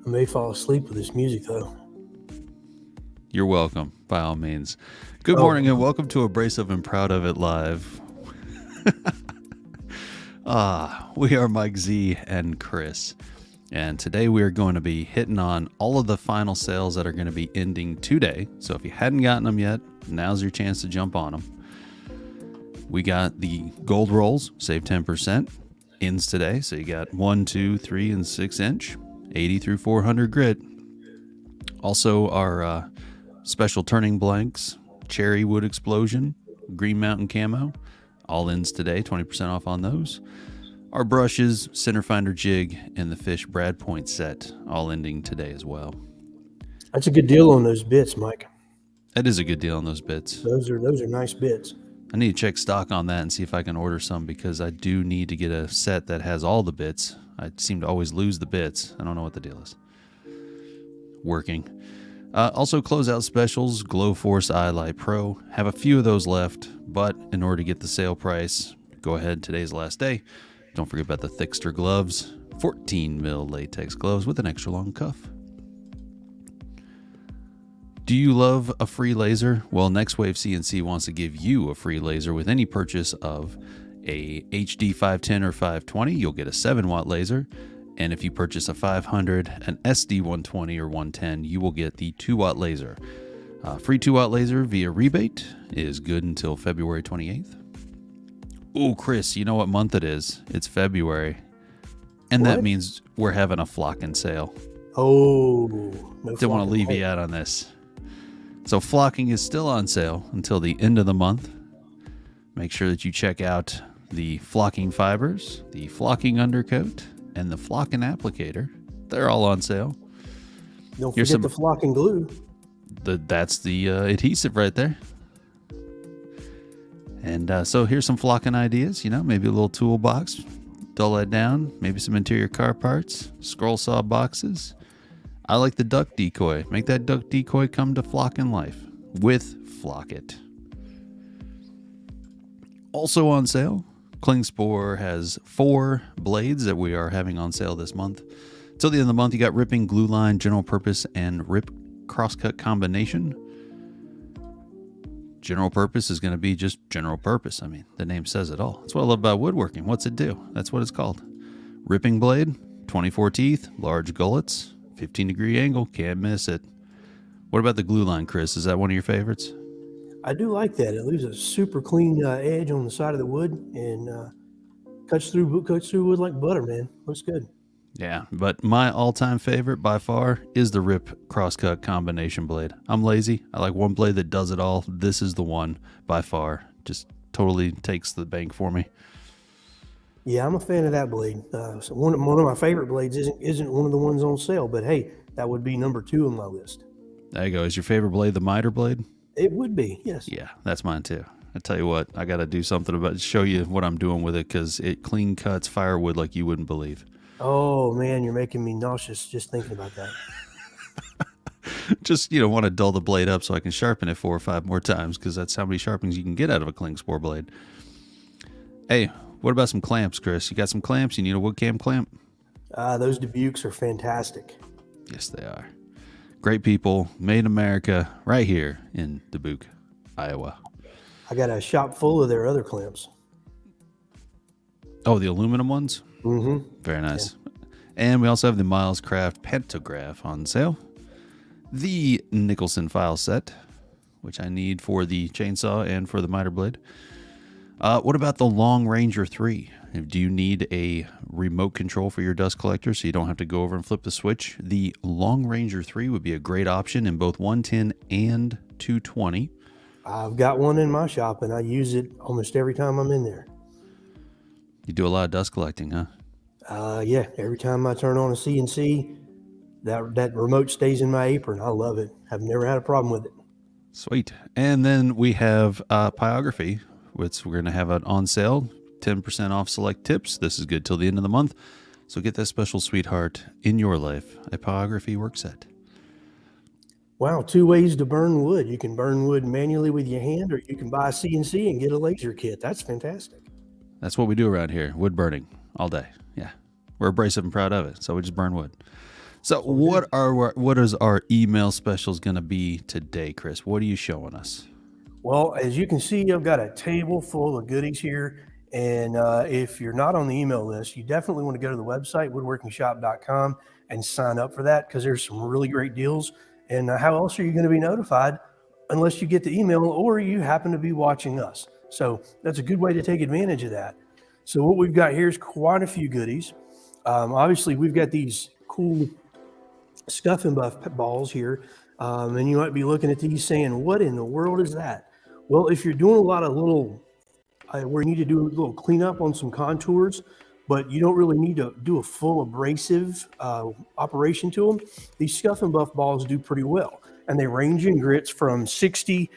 I may fall asleep with this music, though. You're welcome, by all means. Good Oh. morning and welcome to Abrasive and Proud of It Live. We are Mike Z and Chris. And today we are going to be hitting on all of the final sales that are going to be ending today. So if you hadn't gotten them yet, now's your chance to jump on them. We got the gold rolls, save 10%, ends today. So you got 1, 2, 3, and 6 inch, 80 through 400 grit. Also our special turning blanks, cherry wood explosion, green mountain camo, all ends today, 20% off on those. Our brushes, center finder jig, and the fish Brad Point set, all ending today as well. That's a good deal on those bits, Mike. That is a good deal on those bits. Those are nice bits. I need to check stock on that and see if I can order some, because I do need to get a set that has all the bits. I seem to always lose the bits. I don't know what the deal is. Working. Also, closeout specials, Glow Force Eye Light Pro. Have a few of those left, but in order to get the sale price, go ahead, today's the last day. Don't forget about the Thickster gloves, 14 mil latex gloves with an extra long cuff. Do you love a free laser? Well, Next Wave CNC wants to give you a free laser with any purchase of a HD 510 or 520. You'll get a 7-watt laser. And if you purchase a 500, an SD 120 or 110, you will get the 2-watt laser. Free 2-watt laser via rebate is good until February 28th. Oh, Chris, you know what month it is? It's February. And What? that means we're having a flocking sale. Oh, no Didn't want to leave you out on this. So flocking is still on sale until the end of the month. Make sure that you check out the flocking fibers, the flocking undercoat, and the flocking applicator. They're all on sale. Don't Here's forget the flocking glue. That's the adhesive right there. And so here's some flocking ideas, maybe a little toolbox, dull that down, maybe some interior car parts, scroll saw boxes. I like the duck decoy. Make that duck decoy come to flocking life with Flock It. Also on sale, Klingspor has 4 blades that we are having on sale this month. Till the end of the month, you got ripping, glue line, general purpose, and rip crosscut combination. General purpose is going to be just general purpose. I mean, the name says it all. That's what I love about woodworking. What's it do? That's what it's called. Ripping blade, 24 teeth, large gullets, 15-degree angle. Can't miss it. What about the glue line, Chris? Is that one of your favorites? I do like that. It leaves a super clean edge on the side of the wood and cuts through wood like butter, man. Looks good. Yeah, but my all-time favorite by far is the rip crosscut combination blade. I'm lazy. I like one blade that does it all. This is the one by far. Just totally takes the bank for me. Yeah, I'm a fan of that blade. So one of my favorite blades isn't one of the ones on sale, but hey, that would be number 2 on my list. There you go. Is your favorite blade the miter blade? It would be, yes. Yeah, that's mine too. I tell you what, I got to do something about show you what I'm doing with it, because it clean cuts firewood like you wouldn't believe. Oh man, you're making me nauseous just thinking about that. Just, want to dull the blade up so I can sharpen it 4 or 5 more times, because that's how many sharpenings you can get out of a Klingspor blade. Hey, what about some clamps, Chris? You got some clamps? You need a wood cam clamp? Those Dubukes are fantastic. Yes, they are. Great people, made in America, right here in Dubuque, Iowa. I got a shop full of their other clamps. Oh, the aluminum ones? Mm-hmm. Very nice. Yeah. And we also have the Miles Craft Pantograph on sale. The Nicholson file set, which I need for the chainsaw and for the miter blade. What about the Long Ranger 3? Do you need a remote control for your dust collector so you don't have to go over and flip the switch? The Long Ranger 3 would be a great option in both 110 and 220. I've got one in my shop, and I use it almost every time I'm in there. You do a lot of dust collecting, huh? Yeah, every time I turn on a CNC, that remote stays in my apron. I love it. I've never had a problem with it. Sweet. And then we have Pyrography, which we're going to have it on sale, 10% off select tips. This is good till the end of the month. So get that special sweetheart in your life, a Pyrography work set. Wow, 2 ways to burn wood. You can burn wood manually with your hand, or you can buy a CNC and get a laser kit. That's fantastic. That's what we do around here, wood burning all day. Yeah, we're abrasive and proud of it, so we just burn wood. So what is our email specials going to be today, Chris? What are you showing us? Well, as you can see, I've got a table full of goodies here. And if you're not on the email list, you definitely want to go to the website, woodworkingshop.com, and sign up for that, because there's some really great deals. And how else are you going to be notified unless you get the email or you happen to be watching us? So that's a good way to take advantage of that. So what we've got here is quite a few goodies. Obviously, we've got these cool Scuff and Buff balls here. And you might be looking at these saying, what in the world is that? Well, if you're doing a lot of little, where you need to do a little cleanup on some contours, but you don't really need to do a full abrasive operation to them, these Scuff and Buff balls do pretty well. And they range in grits from 60,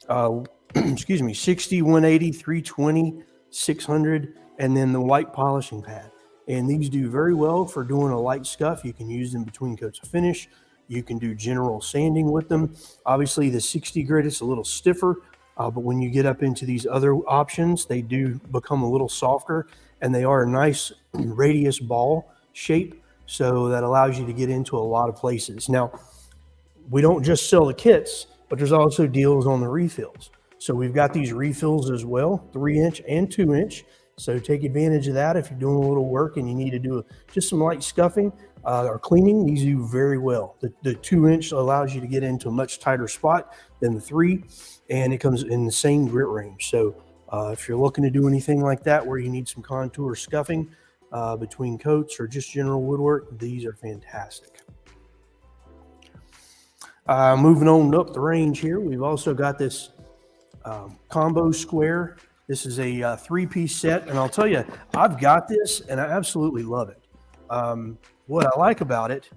60, 180, 320, 600, and then the white polishing pad. And these do very well for doing a light scuff. You can use them between coats of finish. You can do general sanding with them. Obviously, the 60 grit is a little stiffer, but when you get up into these other options, they do become a little softer, and they are a nice radius ball shape, so that allows you to get into a lot of places. Now, we don't just sell the kits, but there's also deals on the refills. So we've got these refills as well, 3-inch and 2-inch. So take advantage of that if you're doing a little work and you need to do just some light scuffing or cleaning. These do very well. The 2-inch allows you to get into a much tighter spot than the 3, and it comes in the same grit range. So if you're looking to do anything like that where you need some contour scuffing between coats or just general woodwork, these are fantastic. Moving on up the range here, we've also got this combo square. This is a 3-piece set, and I'll tell you, I've got this and I absolutely love it. What I like about it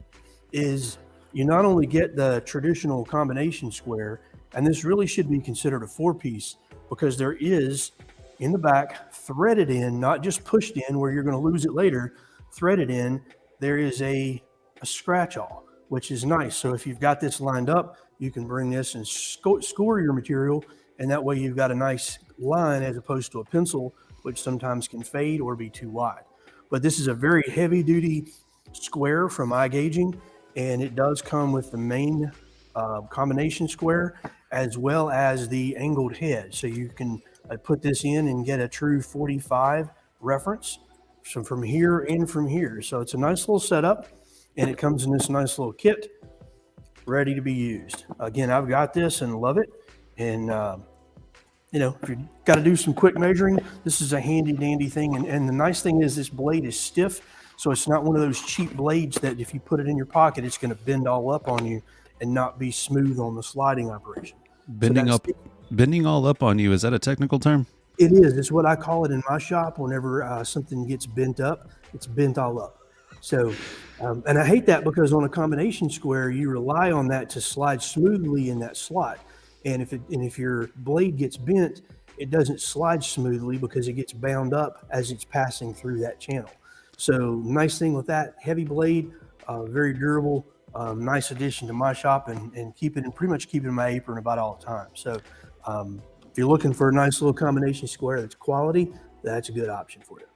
is you not only get the traditional combination square, and this really should be considered a 4-piece, because there is in the back, threaded in, not just pushed in where you're going to lose it later, threaded in, there is a scratch awl, which is nice. So if you've got this lined up, you can bring this and score your material, and that way you've got a nice line as opposed to a pencil, which sometimes can fade or be too wide. But this is a very heavy duty square from iGaging, and it does come with the main combination square as well as the angled head. So you can put this in and get a true 45 reference from here and from here. So it's a nice little setup, and it comes in this nice little kit ready to be used. Again, I've got this and love it. And you know, if you've got to do some quick measuring, this is a handy dandy thing. And the nice thing is this blade is stiff, so it's not one of those cheap blades that if you put it in your pocket, it's going to bend all up on you and not be smooth on the sliding operation. Bending all up on you, is that a technical term? It is. It's what I call it in my shop. Whenever something gets bent up, it's bent all up. So, and I hate that, because on a combination square, you rely on that to slide smoothly in that slot. And if your blade gets bent, it doesn't slide smoothly because it gets bound up as it's passing through that channel. So nice thing with that heavy blade, very durable, nice addition to my shop, and pretty much keep it in my apron about all the time. So if you're looking for a nice little combination square that's quality, that's a good option for you.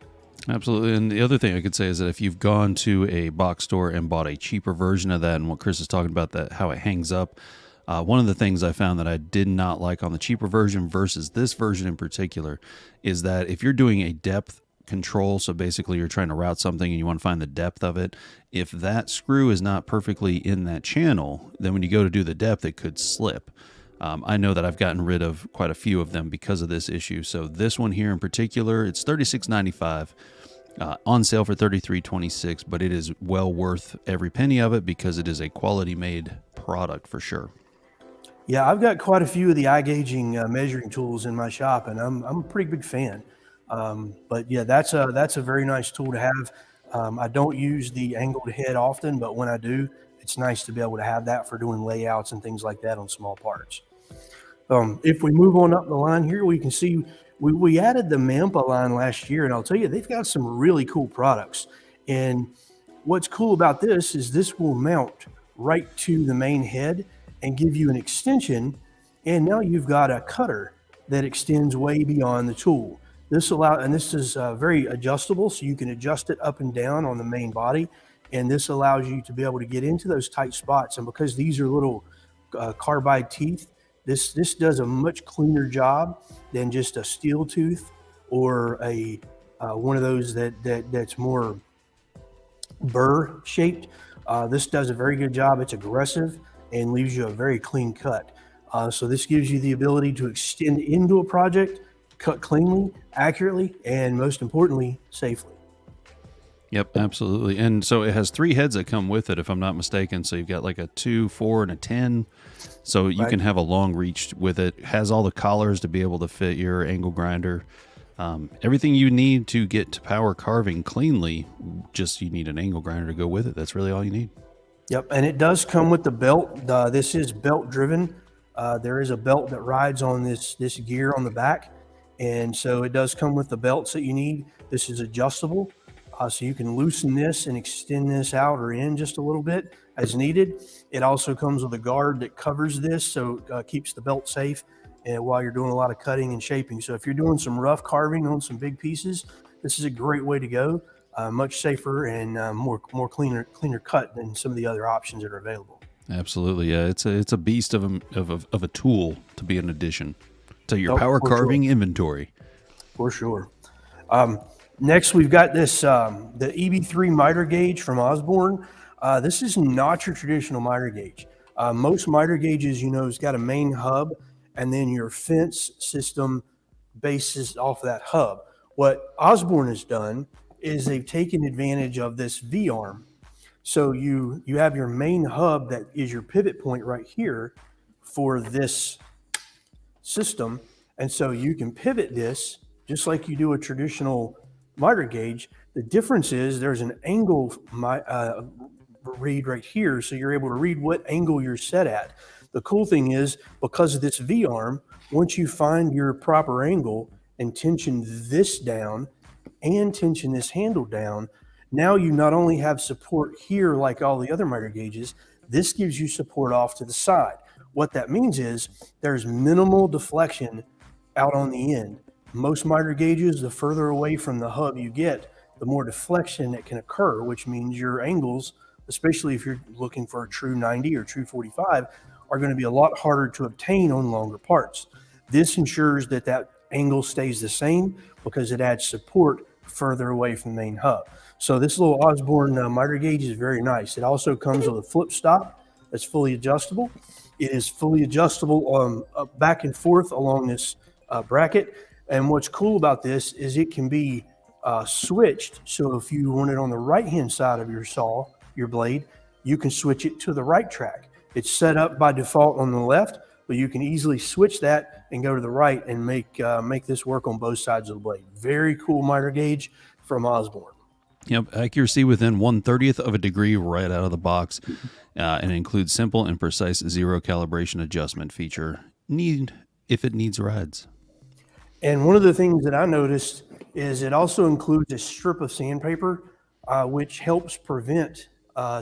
Absolutely. And the other thing I could say is that if you've gone to a box store and bought a cheaper version of that, and what Chris is talking about, that how it hangs up, one of the things I found that I did not like on the cheaper version versus this version in particular is that if you're doing a depth control, so basically you're trying to route something and you want to find the depth of it, if that screw is not perfectly in that channel, then when you go to do the depth, it could slip. I know that I've gotten rid of quite a few of them because of this issue. So this one here in particular, it's $36.95. On sale for $33.26, but it is well worth every penny of it because it is a quality made product for sure. Yeah, I've got quite a few of the iGaging measuring tools in my shop, and I'm a pretty big fan. But yeah, that's a very nice tool to have. I don't use the angled head often, but when I do, it's nice to be able to have that for doing layouts and things like that on small parts. If we move on up the line here, we can see we added the Mampa line last year, and I'll tell you, they've got some really cool products. And what's cool about this is this will mount right to the main head and give you an extension, and now you've got a cutter that extends way beyond the tool. This is very adjustable, so you can adjust it up and down on the main body, and this allows you to be able to get into those tight spots. And because these are little carbide teeth, this does a much cleaner job than just a steel tooth or a one of those that's more burr shaped. This does a very good job. It's aggressive and leaves you a very clean cut. So this gives you the ability to extend into a project, cut cleanly, accurately, and most importantly, safely. Yep, absolutely. And so it has 3 heads that come with it, if I'm not mistaken. So you've got like a 2, 4, and a 10. So you can have a long reach with it. It has all the collars to be able to fit your angle grinder. Everything you need to get to power carving cleanly, just you need an angle grinder to go with it. That's really all you need. Yep, and it does come with the belt. This is belt driven. There is a belt that rides on this gear on the back, and so it does come with the belts that you need. This is adjustable, so you can loosen this and extend this out or in just a little bit as needed. It also comes with a guard that covers this, so it keeps the belt safe and while you're doing a lot of cutting and shaping. So if you're doing some rough carving on some big pieces, this is a great way to go. Much safer and more cleaner cut than some of the other options that are available. Absolutely, yeah. It's a beast of a tool to be an addition to your power carving inventory. For sure. Next, we've got this the EB3 miter gauge from Osborne. This is not your traditional miter gauge. Most miter gauges, has got a main hub, and then your fence system bases off that hub. What Osborne has done is they've taken advantage of this V-arm. So you have your main hub that is your pivot point right here for this system. And so you can pivot this just like you do a traditional miter gauge. The difference is there's an angle read right here. So you're able to read what angle you're set at. The cool thing is, because of this V-arm, once you find your proper angle and tension this down and tension this handle down, now you not only have support here like all the other miter gauges, this gives you support off to the side. What that means is there's minimal deflection out on the end. Most miter gauges, the further away from the hub you get, the more deflection that can occur, which means your angles, especially if you're looking for a true 90 or true 45, are going to be a lot harder to obtain on longer parts. This ensures that angle stays the same because it adds support further away from the main hub. So this little Osborne miter gauge is very nice. It also comes with a flip stop that's fully adjustable. It is fully adjustable back and forth along this bracket. And what's cool about this is it can be switched. So if you want it on the right-hand side of your blade, you can switch it to the right track. It's set up by default on the left, but you can easily switch that and go to the right and make this work on both sides of the blade. Very cool miter gauge from Osborne. Yep, accuracy within 1/30th of a degree right out of the box, and includes simple and precise zero calibration adjustment feature if it needs rides. And one of the things that I noticed is it also includes a strip of sandpaper, which helps prevent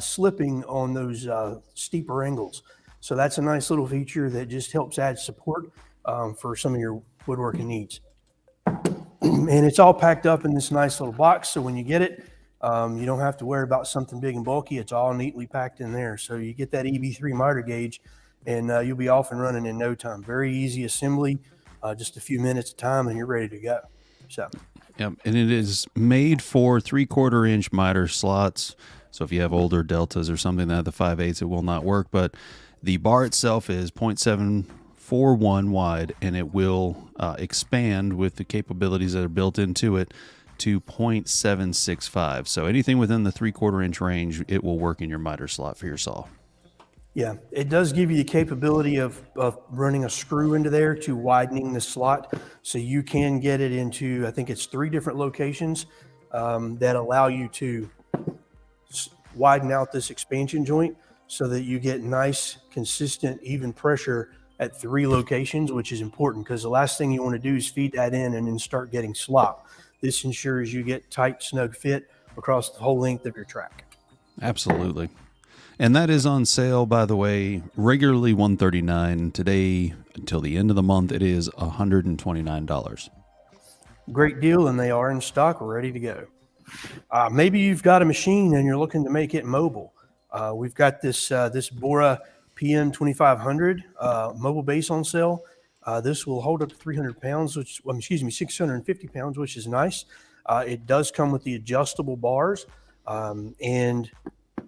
slipping on those steeper angles. So that's a nice little feature that just helps add support for some of your woodworking needs. And it's all packed up in this nice little box. So when you get it, you don't have to worry about something big and bulky. It's all neatly packed in there. So you get that EB3 miter gauge and you'll be off and running in no time. Very easy assembly, just a few minutes of time and you're ready to go. So. Yep, and it is made for 3/4 inch miter slots. So if you have older deltas or something that have the 5/8, it will not work. But the bar itself is 0.741 wide, and it will expand with the capabilities that are built into it to 0.765. So anything within the 3/4 inch range, it will work in your miter slot for your saw. Yeah, it does give you the capability of running a screw into there to widening the slot. So you can get it into, I think it's 3 different locations that allow you to widen out this expansion joint so that you get nice, consistent, even pressure at 3 locations, which is important because the last thing you want to do is feed that in and then start getting slop. This ensures you get tight, snug fit across the whole length of your track. Absolutely. And that is on sale, by the way, regularly $139. Today, until the end of the month, it is $129. Great deal, and they are in stock, ready to go. Maybe you've got a machine and you're looking to make it mobile. We've got this Bora PM 2500 mobile base on sale. This will hold up to 300 pounds, 650 pounds, which is nice. It does come with the adjustable bars, and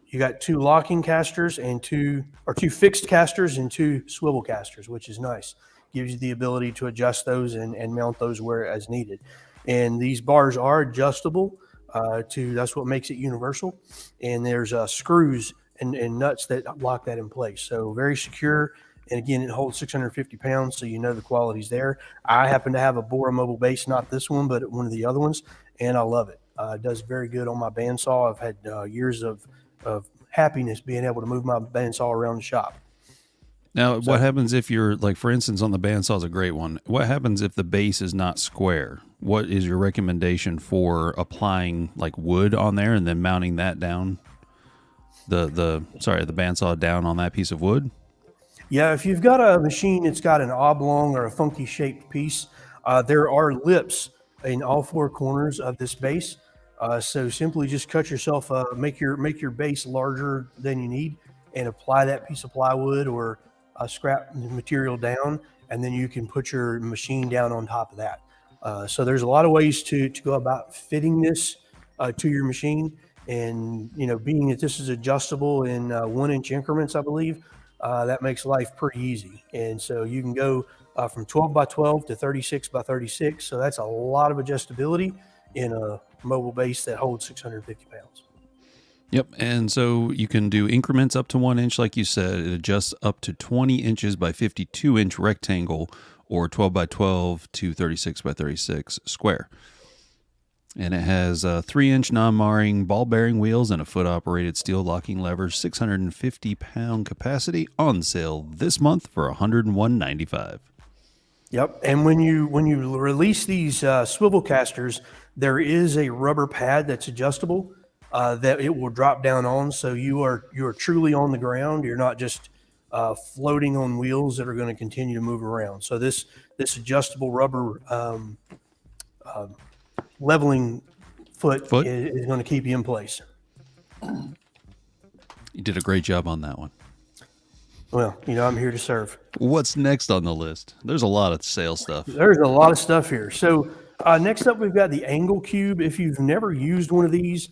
you got two locking casters and two fixed casters and two swivel casters, which is nice. Gives you the ability to adjust those and mount those where as needed. And these bars are adjustable. That's what makes it universal. And there's screws and nuts that lock that in place. So very secure. And again, it holds 650 pounds, so you know the quality's there. I happen to have a Bora mobile base, not this one, but one of the other ones, and I love it. It does very good on my bandsaw. I've had years of happiness being able to move my bandsaw around the shop. Now, what happens if you're, like, for instance, on the bandsaw is a great one. What happens if the base is not square? What is your recommendation for applying, like, wood on there and then mounting that down? The bandsaw down on that piece of wood? Yeah, if you've got a machine that's got an oblong or a funky shaped piece, there are lips in all four corners of this base. So simply just cut yourself, make your base larger than you need, and apply that piece of plywood or scrap material down, and then you can put your machine down on top of that. So there's a lot of ways to go about fitting this to your machine, and being that this is adjustable in 1 inch increments, I believe. That makes life pretty easy. And so you can go from 12 by 12 to 36 by 36. So that's a lot of adjustability in a mobile base that holds 650 pounds. Yep. And so you can do increments up to 1 inch, like you said. It adjusts up to 20 inches by 52 inch rectangle, or 12 by 12 to 36 by 36 square. And it has 3-inch non-marring ball bearing wheels and a foot operated steel locking lever, 650 pound capacity, on sale this month for $101.95. Yep. And when you release these swivel casters, there is a rubber pad that's adjustable that it will drop down on. So you are truly on the ground. You're not just floating on wheels that are going to continue to move around. So this adjustable rubber leveling foot is going to keep you in place. You did a great job on that one. Well, I'm here to serve. What's next on the list? There's a lot of sale stuff. There's a lot of stuff here. So next up, we've got the Angle Cube. If you've never used one of these,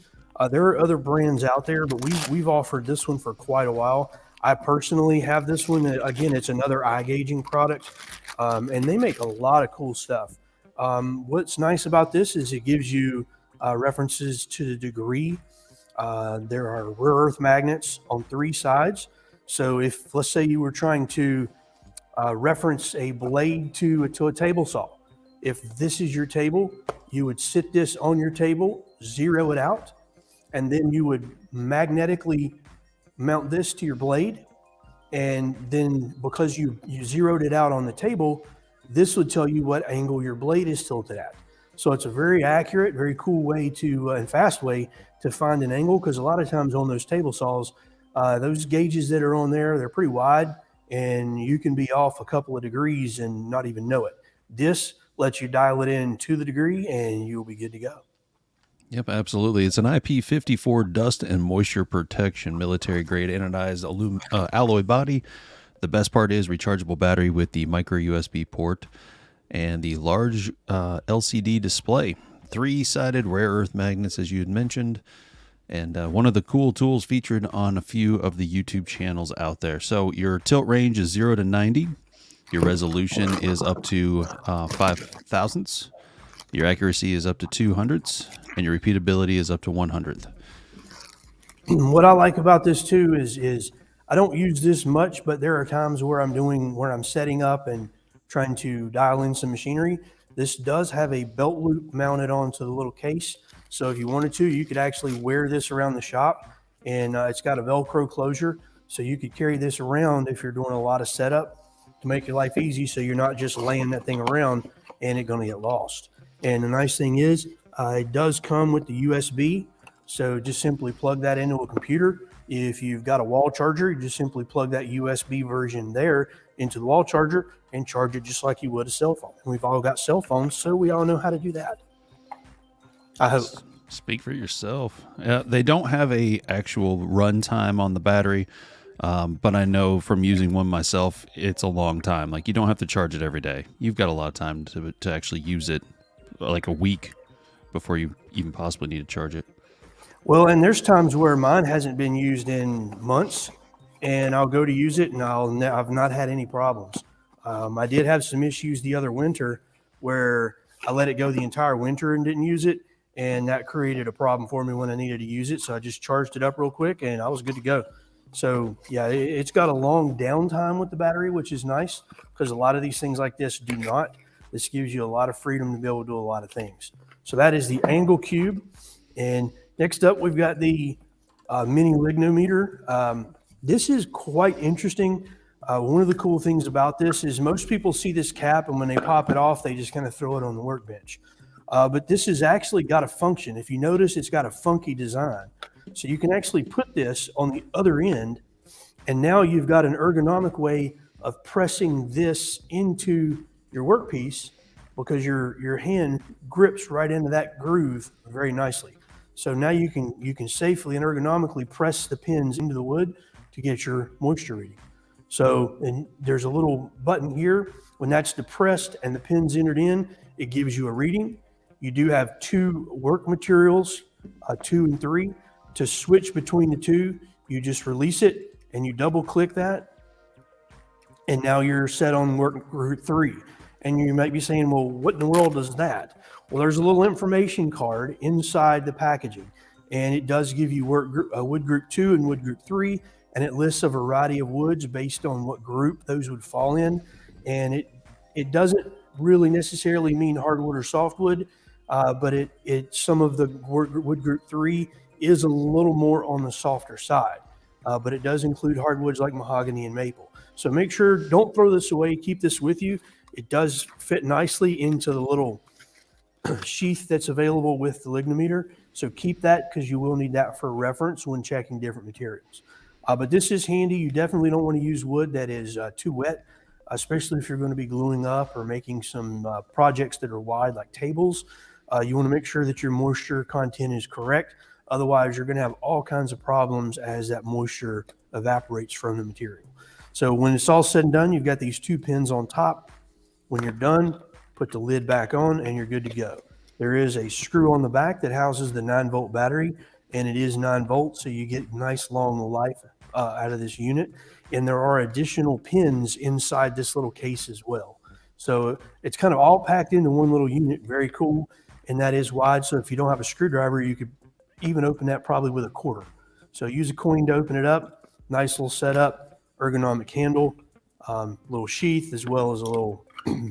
there are other brands out there, but we've offered this one for quite a while. I personally have this one. Again, it's another eye gauging product, and they make a lot of cool stuff. What's nice about this is it gives you references to the degree. There are rare earth magnets on 3 sides. So if, let's say, you were trying to reference a blade to a table saw, if this is your table, you would sit this on your table, zero it out, and then you would magnetically mount this to your blade. And then because you zeroed it out on the table, this would tell you what angle your blade is tilted at. So it's a very accurate, very cool way and fast way to find an angle, because a lot of times on those table saws, those gauges that are on there, they're pretty wide, and you can be off a couple of degrees and not even know it. This lets you dial it in to the degree, and you'll be good to go. Yep, absolutely. It's an IP54 dust and moisture protection, military-grade anodized alloy body. The best part is rechargeable battery with the micro USB port and the large LCD display. 3-sided rare earth magnets, as you had mentioned, and one of the cool tools featured on a few of the YouTube channels out there. So your tilt range is 0 to 90. Your resolution is up to 5 thousandths. Your accuracy is up to 200ths, and your repeatability is up to 100th. What I like about this too is I don't use this much, but there are times where I'm setting up and trying to dial in some machinery. This does have a belt loop mounted onto the little case. So if you wanted to, you could actually wear this around the shop, and it's got a Velcro closure. So you could carry this around if you're doing a lot of setup to make your life easy. So you're not just laying that thing around and it's going to get lost. And the nice thing is it does come with the USB. So just simply plug that into a computer. If you've got a wall charger, you just simply plug that USB version there into the wall charger and charge it just like you would a cell phone. And we've all got cell phones, so we all know how to do that. I hope. Speak for yourself. They don't have a actual run time on the battery, but I know from using one myself, it's a long time. Like you don't have to charge it every day. You've got a lot of time to actually use it, like a week before you even possibly need to charge it. Well, and there's times where mine hasn't been used in months, and I'll go to use it, and I've not had any problems. I did have some issues the other winter where I let it go the entire winter and didn't use it, and that created a problem for me when I needed to use it. So I just charged it up real quick, and I was good to go. So yeah, it's got a long downtime with the battery, which is nice because a lot of these things like this do not. This gives you a lot of freedom to be able to do a lot of things. So that is the angle cube. And next up, we've got the mini Lignometer. This is quite interesting. One of the cool things about this is most people see this cap, and when they pop it off, they just kind of throw it on the workbench. But this has actually got a function. If you notice, it's got a funky design. So you can actually put this on the other end, and now you've got an ergonomic way of pressing this into your workpiece because your hand grips right into that groove very nicely. So now you can safely and ergonomically press the pins into the wood to get your moisture reading. So, and there's a little button here. When that's depressed and the pin's entered in, it gives you a reading. You do have two work materials, 2 and 3. To switch between the two, you just release it and you double click that. And now you're set on work group 3. And you might be saying, well, what in the world is that? Well, there's a little information card inside the packaging, and it does give you wood group 2 and wood group 3, and it lists a variety of woods based on what group those would fall in. And it doesn't really necessarily mean hardwood or softwood, but some of the wood group 3 is a little more on the softer side, but it does include hardwoods like mahogany and maple. So make sure, don't throw this away, keep this with you. It does fit nicely into the little sheath that's available with the Lignometer. So keep that because you will need that for reference when checking different materials. But this is handy. You definitely don't want to use wood that is too wet, especially if you're going to be gluing up or making some projects that are wide like tables. You want to make sure that your moisture content is correct. Otherwise, you're going to have all kinds of problems as that moisture evaporates from the material. So when it's all said and done, you've got these 2 pins on top. When you're done, put the lid back on and you're good to go. There is a screw on the back that houses the 9-volt battery, and it is 9 volts, so you get nice long life out of this unit. And there are additional pins inside this little case as well. So it's kind of all packed into one little unit, very cool. And that is wide, so if you don't have a screwdriver, you could even open that probably with a quarter. So use a coin to open it up. Nice little setup, ergonomic handle, little sheath, as well as a little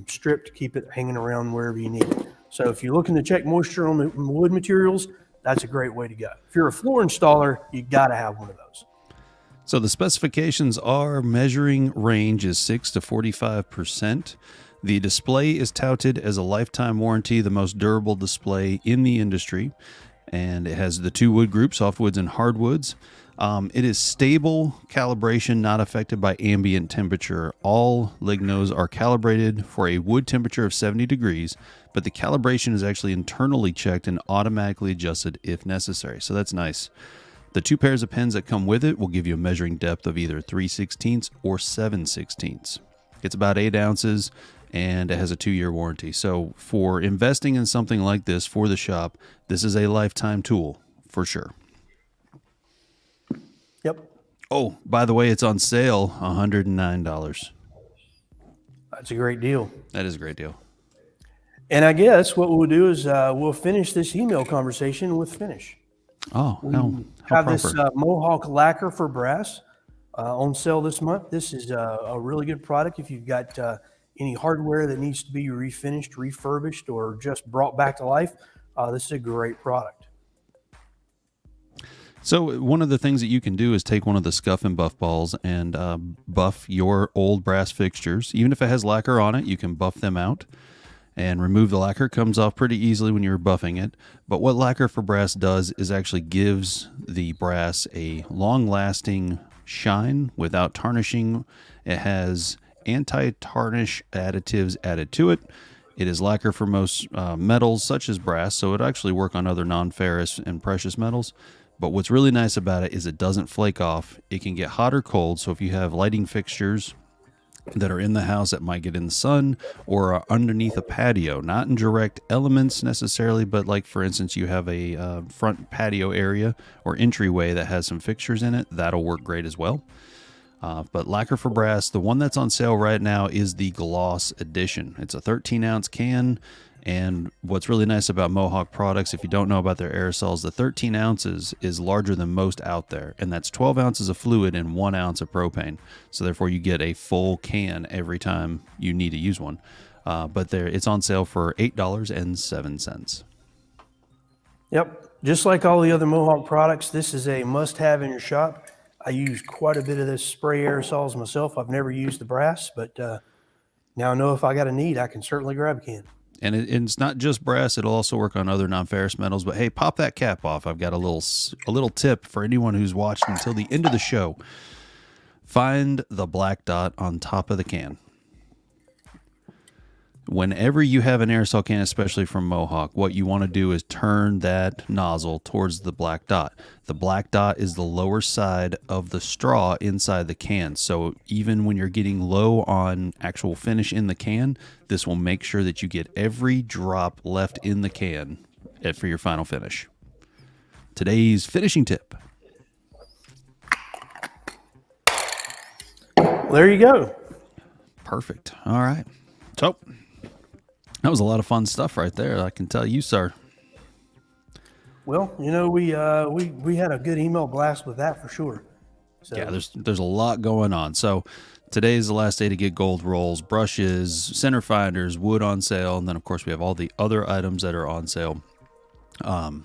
strip to keep it hanging around wherever you need it. So if you're looking to check moisture on the wood materials, that's a great way to go. If you're a floor installer, you got to have one of those. So the specifications are measuring range is 6 to 45%. The display is touted as a lifetime warranty, the most durable display in the industry. And it has the 2 wood groups, softwoods and hardwoods. It is stable calibration, not affected by ambient temperature. All Lignos are calibrated for a wood temperature of 70 degrees, but the calibration is actually internally checked and automatically adjusted if necessary. So that's nice. The 2 pairs of pins that come with it will give you a measuring depth of either 3/16 or 7/16. It's about 8 ounces, and it has a 2-year warranty. So for investing in something like this for the shop, this is a lifetime tool for sure. Yep. Oh, by the way, it's on sale, $109. That's a great deal. That is a great deal. And I guess what we'll do is we'll finish this email conversation with finish. Oh, We how have proper. this Mohawk lacquer for brass on sale this month. This is a really good product if you've got any hardware that needs to be refinished, refurbished, or just brought back to life. This is a great product. So one of the things that you can do is take one of the Scuff and Buff balls and buff your old brass fixtures. Even if it has lacquer on it, you can buff them out and remove the lacquer. Comes off pretty easily when you're buffing it. But what Lacquer for Brass does is actually gives the brass a long-lasting shine without tarnishing. It has anti-tarnish additives added to it. It is lacquer for most metals, such as brass, so it actually work on other non-ferrous and precious metals. But what's really nice about it is it doesn't flake off. It can get hot or cold, so if you have lighting fixtures that are in the house that might get in the sun or are underneath a patio, not in direct elements necessarily, but like for instance, you have a front patio area or entryway that has some fixtures in it, that'll work great as well. But lacquer for brass, the one that's on sale right now is the Gloss Edition. It's a 13-ounce can, and what's really nice about Mohawk products, if you don't know about their aerosols, the 13 ounces is larger than most out there, and that's 12 ounces of fluid and 1 ounce of propane. So therefore, you get a full can every time you need to use one. But it's on sale for $8.07. Yep. Just like all the other Mohawk products, this is a must-have in your shop. I use quite a bit of this spray aerosols myself. I've never used the brass, but now I know if I got a need, I can certainly grab a can. And it's not just brass; it'll also work on other non-ferrous metals. But hey, pop that cap off. I've got a little tip for anyone who's watched until the end of the show. Find the black dot on top of the can. Whenever you have an aerosol can, especially from Mohawk, what you want to do is turn that nozzle towards the black dot. The black dot is the lower side of the straw inside the can. So even when you're getting low on actual finish in the can, this will make sure that you get every drop left in the can for your final finish. Today's finishing tip. There you go. Perfect. All right. So that was a lot of fun stuff right there. I can tell you, sir. Well, you know, we had a good email blast with that for sure. So. Yeah, there's a lot going on. So today is the last day to get gold rolls, brushes, center finders, wood on sale, and then of course we have all the other items that are on sale,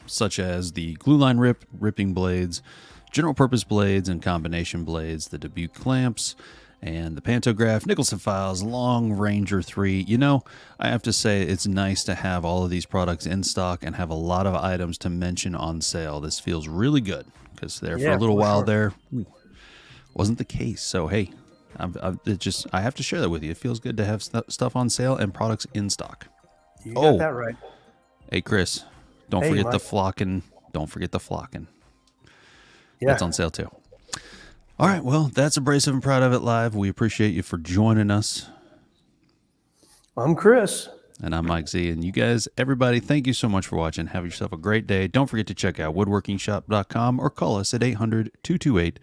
such as the glue line ripping blades, general purpose blades and combination blades, the Dubuque clamps, and the pantograph, Nicholson files, Long Ranger 3. You know, I have to say it's nice to have all of these products in stock and have a lot of items to mention on sale. This feels really good because for a little while there wasn't the case. So hey, I have to share that with you. It feels good to have stuff on sale and products in stock. You got that right. Hey Chris, don't forget the flocking. Don't forget the flocking. Yeah, that's on sale too. All right, well, that's Abrasive and Proud of It Live. We appreciate you for joining us. I'm Chris. And I'm Mike Z. And you guys, everybody, thank you so much for watching. Have yourself a great day. Don't forget to check out woodworkingshop.com or call us at 800-228-00.